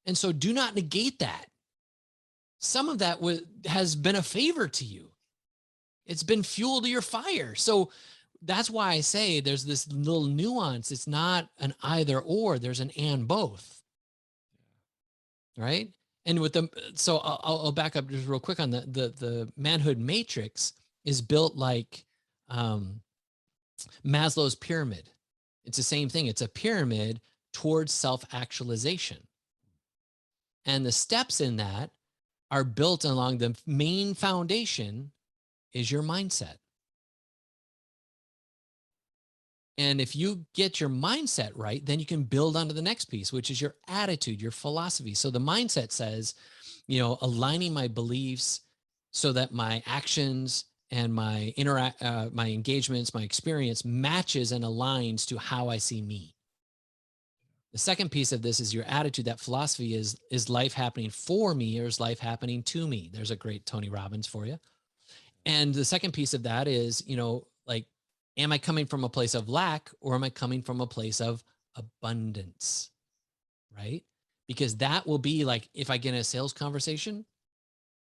And so do not negate that. Some of that has been a favor to you. It's been fuel to your fire. So that's why I say there's this little nuance. It's not an either or, there's an and both. Right. And with the, so I'll back up just real quick on the manhood matrix is built like Maslow's pyramid. It's the same thing. It's a pyramid towards self-actualization. And the steps in that are built along the main foundation is your mindset. And if you get your mindset right, then you can build onto the next piece, which is your attitude, your philosophy. So the mindset says, aligning my beliefs so that my actions and my my engagements, my experience matches and aligns to how I see me. The second piece of this is your attitude. That philosophy is life happening for me or is life happening to me? There's a great Tony Robbins for you. And the second piece of that is, like, am I coming from a place of lack or am I coming from a place of abundance? Right? Because that will be like, if I get in a sales conversation,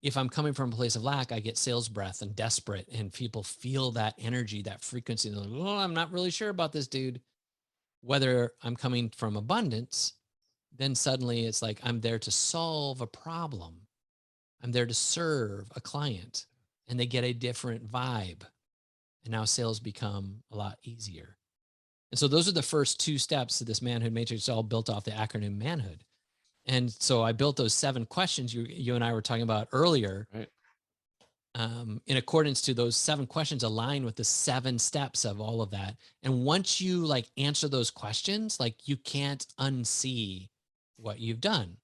if I'm coming from a place of lack, I get sales breath and desperate, and people feel that energy, that frequency. They're like, oh, I'm not really sure about this dude. Whether I'm coming from abundance, then suddenly it's like I'm there to solve a problem. I'm there to serve a client, and they get a different vibe. And now sales become a lot easier. And so those are the first two steps to this manhood matrix. It's all built off the acronym manhood. And so I built those 7 questions you and I were talking about earlier. Right. In accordance to those 7 questions, align with the 7 steps of all of that. And once you like answer those questions, like you can't unsee what you've done.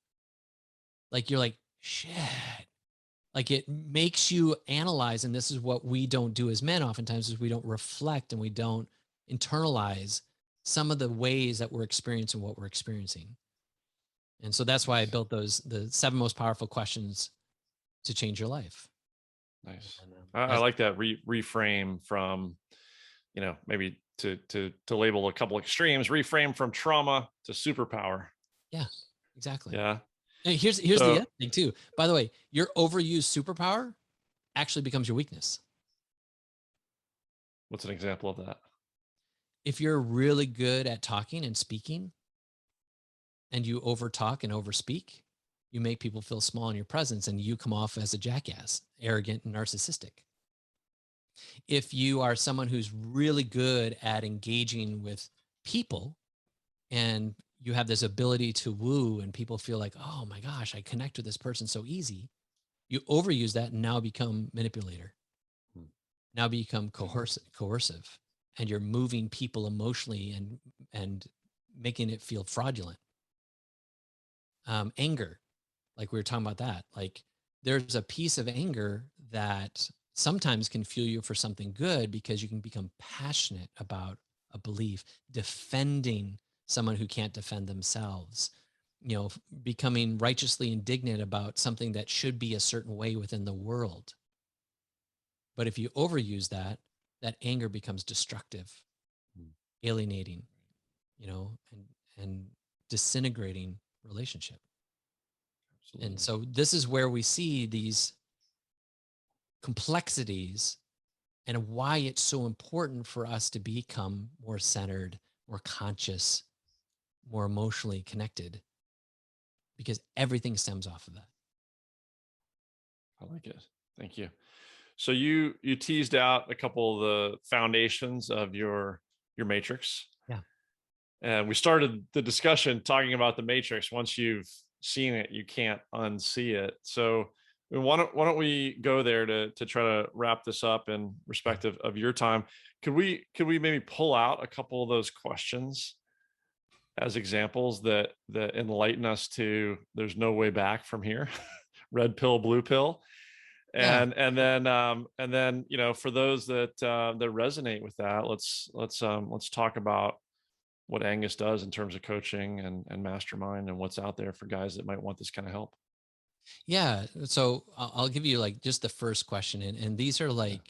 Like you're like, shit. Like it makes you analyze. And this is what we don't do as men oftentimes, is we don't reflect and we don't internalize some of the ways that we're experiencing what we're experiencing. And so that's why I built the 7 most powerful questions to change your life. Nice. I like that reframe from, maybe to label a couple extremes, reframe from trauma to superpower. Yeah, exactly. Yeah. And here's the other thing too. By the way, your overused superpower actually becomes your weakness. What's an example of that? If you're really good at talking and speaking and you overtalk and overspeak, you make people feel small in your presence and you come off as a jackass, arrogant and narcissistic. If you are someone who's really good at engaging with people and you have this ability to woo and people feel like, oh my gosh, I connect with this person so easy, you overuse that and now become manipulator, now become coercive, and you're moving people emotionally and making it feel fraudulent. Anger, like we were talking about that, like there's a piece of anger that sometimes can fuel you for something good because you can become passionate about a belief, defending someone who can't defend themselves, becoming righteously indignant about something that should be a certain way within the world. But if you overuse that, that anger becomes destructive, alienating, and disintegrating relationship. Absolutely. And so this is where we see these complexities and why it's so important for us to become more centered, more conscious, more emotionally connected, because everything stems off of that. I like it. Thank you. So you teased out a couple of the foundations of your matrix. Yeah. And we started the discussion talking about the matrix. Once you've seen it, you can't unsee it. So why don't we go there to try to wrap this up in respect of your time? Could we maybe pull out a couple of those questions as examples that enlighten us to there's no way back from here? Red pill, blue pill. And then for those that resonate with that, let's talk about what Angus does in terms of coaching and mastermind and what's out there for guys that might want this kind of help. Yeah. So I'll give you like just the first question. And these are Yeah. like,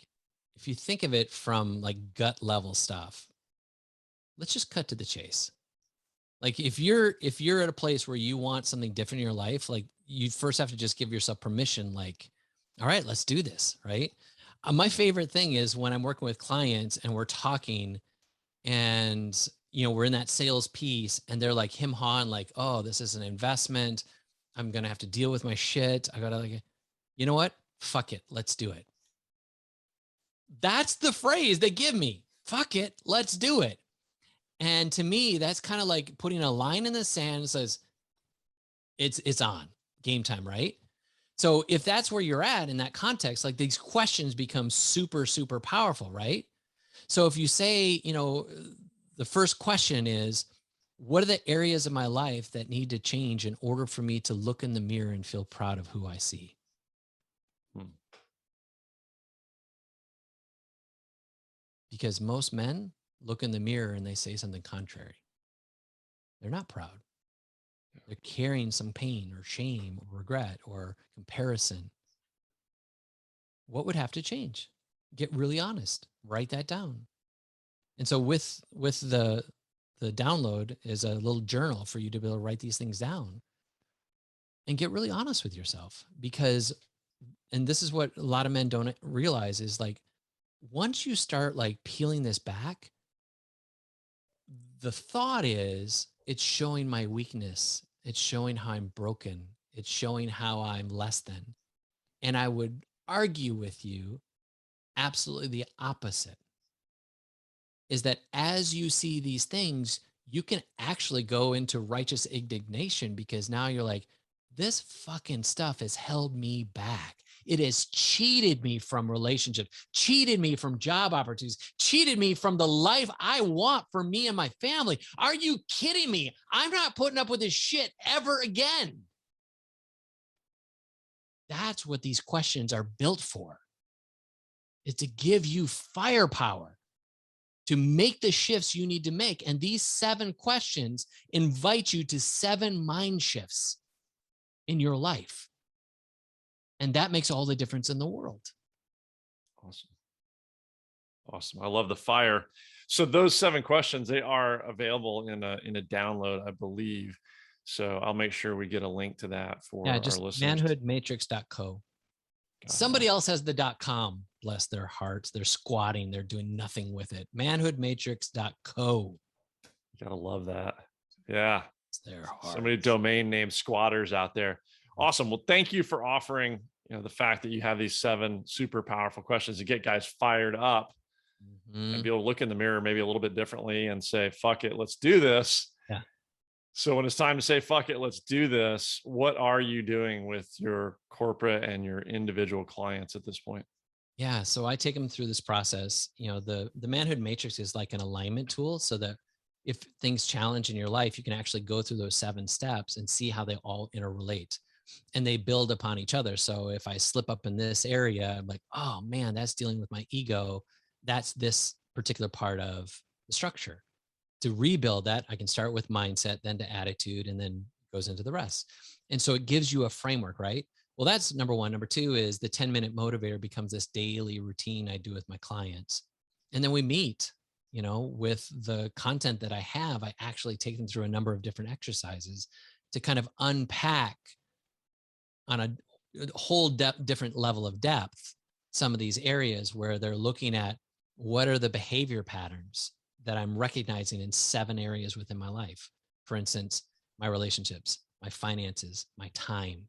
if you think of it from like gut level stuff, let's just cut to the chase. Like if you're at a place where you want something different in your life, like you first have to just give yourself permission, like, all right, let's do this. Right. My favorite thing is when I'm working with clients and we're talking and we're in that sales piece and they're like him hawing like, oh, this is an investment, I'm gonna have to deal with my shit, I gotta like, you know what, fuck it, let's do it. That's the phrase they give me, fuck it, let's do it. And to me that's kind of like putting a line in the sand that says it's on, game time, right? So if that's where you're at in that context, like these questions become super super powerful, right? So if you say, the first question is, what are the areas of my life that need to change in order for me to look in the mirror and feel proud of who I see? Hmm. Because most men look in the mirror and they say something contrary. They're not proud. They're carrying some pain or shame or regret or comparison. What would have to change? Get really honest. Write that down. And so with the download is a little journal for you to be able to write these things down and get really honest with yourself. Because and this is what a lot of men don't realize is like once you start like peeling this back, the thought is it's showing my weakness, it's showing how I'm broken, it's showing how I'm less than. And I would argue with you absolutely the opposite, is that as you see these things, you can actually go into righteous indignation because now you're like, this fucking stuff has held me back. It has cheated me from relationships, cheated me from job opportunities, cheated me from the life I want for me and my family. Are you kidding me? I'm not putting up with this shit ever again. That's what these questions are built for, is to give you firepower to make the shifts you need to make. And these 7 questions invite you to 7 mind shifts in your life. And that makes all the difference in the world. Awesome. Awesome. I love the fire. So those 7 questions, they are available in a download, I believe. So I'll make sure we get a link to that Yeah, for our just listeners. manhoodmatrix.co. Somebody else has the .com, bless their hearts. They're squatting, they're doing nothing with it. Manhoodmatrix.co. You gotta love that. Yeah. It's their So many heart. domain name squatters out there. Awesome. Well, thank you for offering, the fact that you have these 7 super powerful questions to get guys fired up and be able to look in the mirror maybe a little bit differently and say, fuck it, let's do this. Yeah. So when it's time to say, fuck it, let's do this, what are you doing with your corporate and your individual clients at this point? Yeah. So I take them through this process. The Manhood Matrix is like an alignment tool so that if things challenge in your life, you can actually go through those 7 steps and see how they all interrelate and they build upon each other. So if I slip up in this area, I'm like, oh man, that's dealing with my ego. That's this particular part of the structure. To rebuild that, I can start with mindset, then to attitude, and then goes into the rest. And so it gives you a framework, right? Well, that's number 1. Number 2 is the 10-minute motivator becomes this daily routine I do with my clients. And then we meet, with the content that I have, I actually take them through a number of different exercises to kind of unpack on a whole different level of depth some of these areas where they're looking at what are the behavior patterns that I'm recognizing in 7 areas within my life. For instance, my relationships, my finances, my time.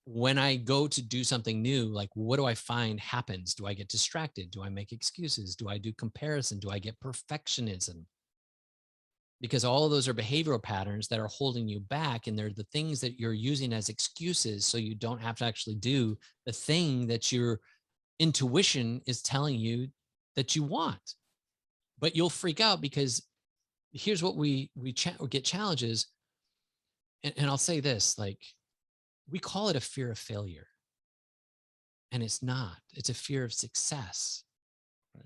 When I go to do something new, like what do I find happens? Do I get distracted? Do I make excuses? Do I do comparison? Do I get perfectionism? Because all of those are behavioral patterns that are holding you back. And they're the things that you're using as excuses so you don't have to actually do the thing that your intuition is telling you that you want. But you'll freak out because here's what we get challenges. And I'll say this, like, we call it a fear of failure. And it's not, it's a fear of success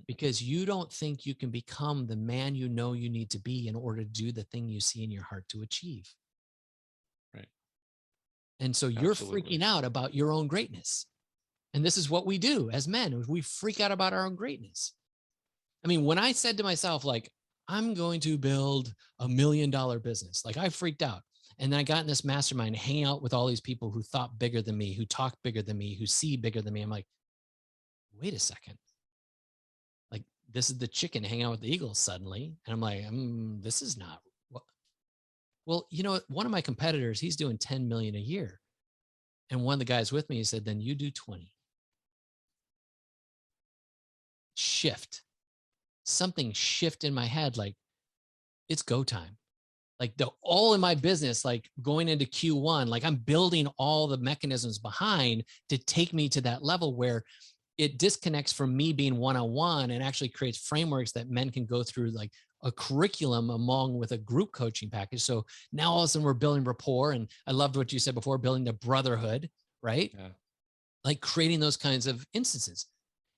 because you don't think you can become the man you know you need to be in order to do the thing you see in your heart to achieve. Right. And so you're freaking out about your own greatness. And this is what we do as men. We freak out about our own greatness. I mean, when I said to myself, like, I'm going to build $1 million business, like I freaked out. And then I got in this mastermind, hanging out with all these people who thought bigger than me, who talk bigger than me, who see bigger than me. I'm like, wait a second. Like, this is the chicken hanging out with the eagles suddenly. And I'm like, this is not what. Well, you know, one of my competitors, he's doing 10 million a year. And one of the guys with me, he said, then you do 20. Shift. Something shift in my head, like it's go time. Like all in my business, like going into Q1, like I'm building all the mechanisms behind to take me to that level where it disconnects from me being one-on-one and actually creates frameworks that men can go through, like a curriculum along with a group coaching package. So now all of a sudden we're building rapport. And I loved what you said before, building the brotherhood, right? Yeah. Like creating those kinds of instances.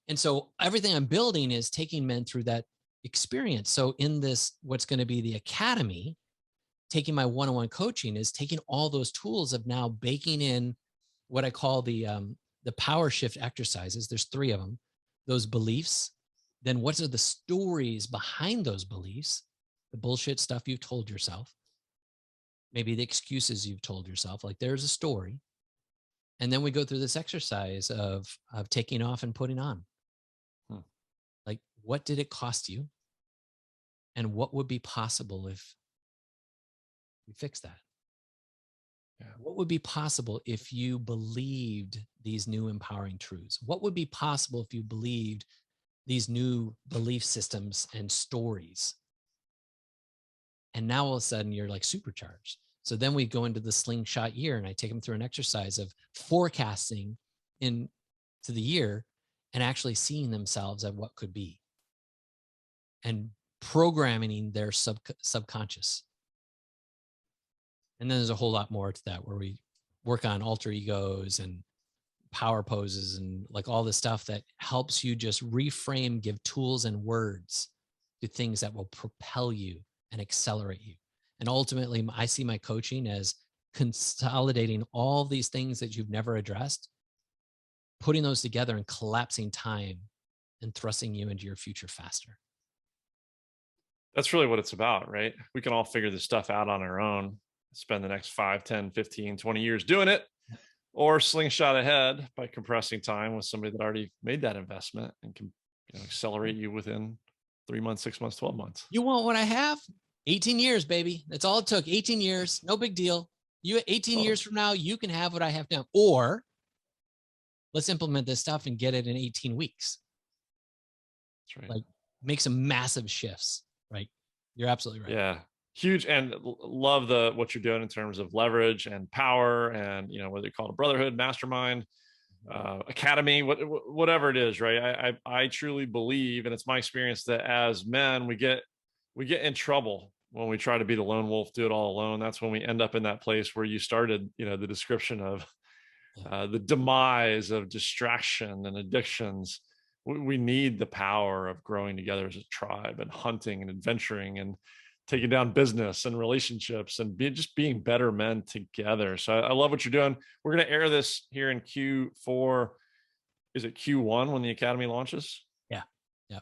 And so everything I'm building is taking men through that experience. So in this, what's going to be the academy, taking my one-on-one coaching is taking all those tools of now baking in what I call the power shift exercises. There's 3 of them. Those beliefs, then what are the stories behind those beliefs, the bullshit stuff you've told yourself, maybe the excuses you've told yourself, like there's a story. And then we go through this exercise of taking off and putting on. Like, what did it cost you? And what would be possible if we fix that? Yeah. What would be possible if you believed these new empowering truths? What would be possible if you believed these new belief systems and stories? And now all of a sudden you're like supercharged. So then we go into the slingshot year and I take them through an exercise of forecasting into the year and actually seeing themselves at what could be and programming their subconscious. And then there's a whole lot more to that where we work on alter egos and power poses and like all this stuff that helps you just reframe, give tools and words to things that will propel you and accelerate you. And ultimately, I see my coaching as consolidating all these things that you've never addressed, putting those together and collapsing time and thrusting you into your future faster. That's really what it's about, right? We can all figure this stuff out on our own, spend the next 5, 10, 15, 20 years doing it, or slingshot ahead by compressing time with somebody that already made that investment and can, you know, accelerate you within 3 months, 6 months, 12 months. You want what I have? 18 years, baby. That's all it took. 18 years. No big deal. You 18 years from now, you can have what I have now. Or let's implement this stuff and get it in 18 weeks. That's right. Like make some massive shifts, right? You're absolutely right. Yeah. Huge. And love what you're doing in terms of leverage and power and, you know, whether you call it a brotherhood, mastermind, academy, whatever it is, right? I truly believe, and it's my experience, that as men, we get in trouble when we try to be the lone wolf, do it all alone. That's when we end up in that place where you started, you know, the description of the demise of distraction and addictions. We need the power of growing together as a tribe and hunting and adventuring and taking down business and relationships and just being better men together. So I love what you're doing. We're going to air this here in Q4. Is it Q1 when the academy launches? Yeah. Yeah.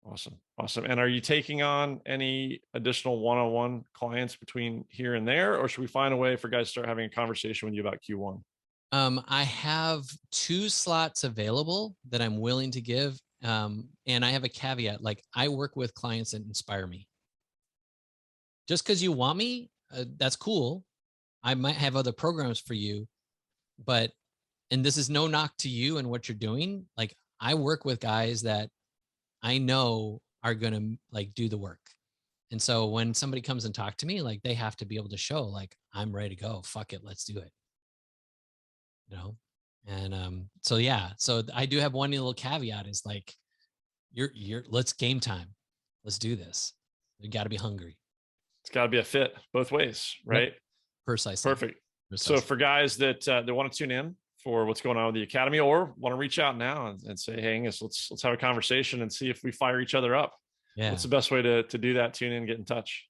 Awesome. And are you taking on any additional one-on-one clients between here and there, or should we find a way for guys to start having a conversation with you about Q1? I have 2 slots available that I'm willing to give. And I have a caveat, like I work with clients that inspire me. Just because you want me, that's cool. I might have other programs for you, and this is no knock to you and what you're doing. Like I work with guys that I know are going to like do the work. And so when somebody comes and talk to me, like they have to be able to show like, I'm ready to go. Fuck it. Let's do it. You know? And so, yeah, so I do have one little caveat is like, let's game time. Let's do this. You got to be hungry. It's got to be a fit both ways, right? Yep. Precisely. Perfect. So for guys that want to tune in for what's going on with the academy, or want to reach out now and say, hey, Angus, let's have a conversation and see if we fire each other up. Yeah. What's the best way to do that? Tune in, get in touch.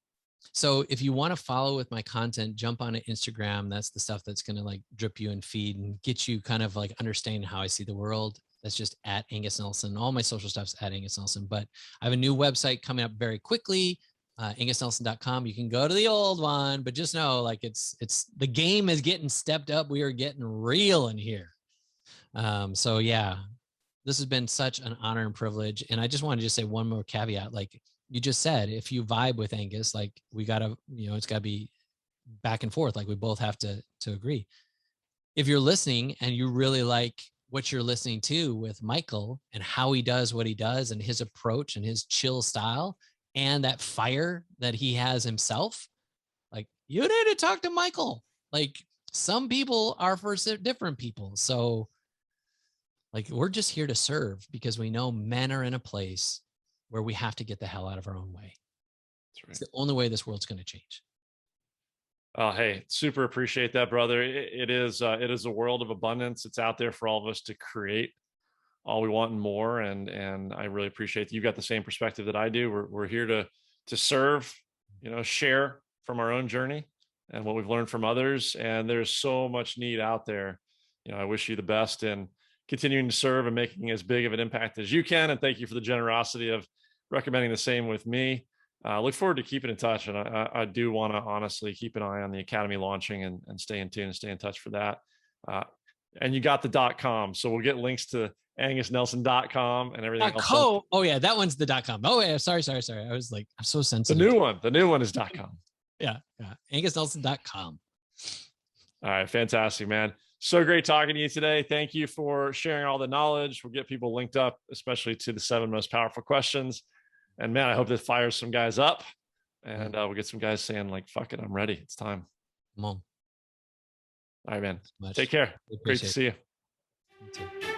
So if you want to follow with my content, jump on Instagram. That's the stuff that's going to like drip you and feed and get you kind of like understanding how I see the world. That's just at Angus Nelson. All my social stuff's at Angus Nelson. But I have a new website coming up very quickly, angusnelson.com. You can go to the old one, but just know like it's the game is getting stepped up. We are getting real in here. So yeah, this has been such an honor and privilege. And I just want to just say one more caveat. Like you just said, if you vibe with Angus, like we gotta, it's gotta be back and forth. Like we both have to agree. If you're listening and you really like what you're listening to with Michael and how he does what he does and his approach and his chill style and that fire that he has himself, like you need to talk to Michael. Like some people are for different people. So like we're just here to serve because we know men are in a place where we have to get the hell out of our own way. That's right. It's the only way this world's going to change. Oh, hey, super appreciate that, brother. It is a world of abundance. It's out there for all of us to create all we want and more. And I really appreciate that you've got the same perspective that I do. We're here to serve, share from our own journey and what we've learned from others. And there's so much need out there. I wish you the best in continuing to serve and making as big of an impact as you can. And thank you for the generosity of recommending the same with me. Look forward to keeping in touch. And I do want to honestly keep an eye on the Academy launching and stay in tune and stay in touch for that. And you got the .com. So we'll get links to angusnelson.com and everything else. Oh yeah, that one's the .com. Oh yeah, sorry. I was like, I'm so sensitive. The new one is .com. Yeah. angusnelson.com. All right, fantastic, man. So great talking to you today. Thank you for sharing all the knowledge. We'll get people linked up, especially to the 7 most powerful questions. And man, I hope that fires some guys up and we'll get some guys saying like, fuck it, I'm ready. It's time. Come on. All right, man. Take care. Great to see you. You too.